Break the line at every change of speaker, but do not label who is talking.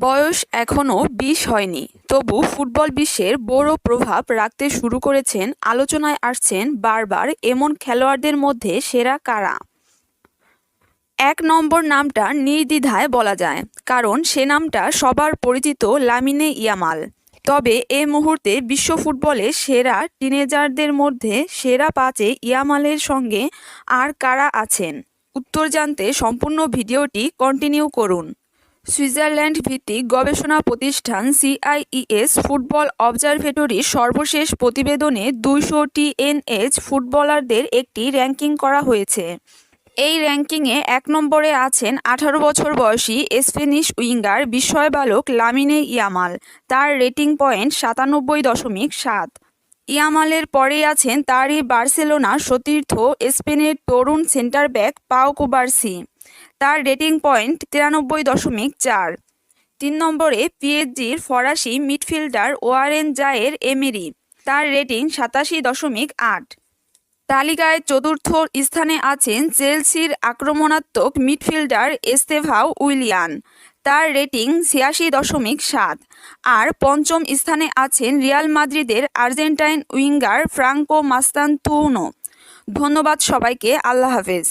বয়স এখনও ২০ হয়নি, তবু ফুটবল বিশ্বের বড় প্রভাব রাখতে শুরু করেছেন। আলোচনায় আসছেন বারবার এমন খেলোয়াড়দের মধ্যে সেরা কারা। ১ নম্বর নামটা নির্দ্বিধায় বলা যায়, কারণ সে নামটা সবার পরিচিত, লামিনে ইয়ামাল। তবে এ মুহূর্তে বিশ্ব ফুটবলে সেরা টিনেজারদের মধ্যে সেরা ৫-এ ইয়ামালের সঙ্গে আর কারা আছেন? উত্তর জানতে সম্পূর্ণ ভিডিওটি কন্টিনিউ করুন। সুইজারল্যান্ড ভিত্তিক গবেষণা প্রতিষ্ঠান সিআইইএস ফুটবল অবজারভেটরির সর্বশেষ প্রতিবেদনে ২০০ টিএনএইচ ফুটবলারদের একটি র্যাঙ্কিং করা হয়েছে। এই র্যাঙ্কিংয়ে ১ নম্বরে আছেন ১৮ বছর বয়সী স্প্যানিশ উইঙ্গার বিস্ময় বালক লামিনে ইয়ামাল। তার রেটিং পয়েন্ট ৯৭.৭। ইয়ামালের পরেই আছেন তারই বার্সেলোনার সতীর্থ স্পেনের তরুণ সেন্টার ব্যাক পাও কুবার্সি। তার রেটিং পয়েন্ট ৯৩.৪। ৩ নম্বরে পিএসজির ফরাসি মিডফিল্ডার ওয়ারেন জায়ের এমেরি। তার রেটিং ৮৭.৮। তালিকায় চতুর্থ স্থানে আছেন চেলসির আক্রমণাত্মক মিডফিল্ডার এস্তেভাও উইলিয়ান। তার রেটিং ৮৬.৭। আর পঞ্চম স্থানে আছেন রিয়াল মাদ্রিদের আর্জেন্টাইন উইঙ্গার ফ্রাঙ্কো মাস্তান্তুনো। ধন্যবাদ সবাইকে। আল্লাহ হাফেজ।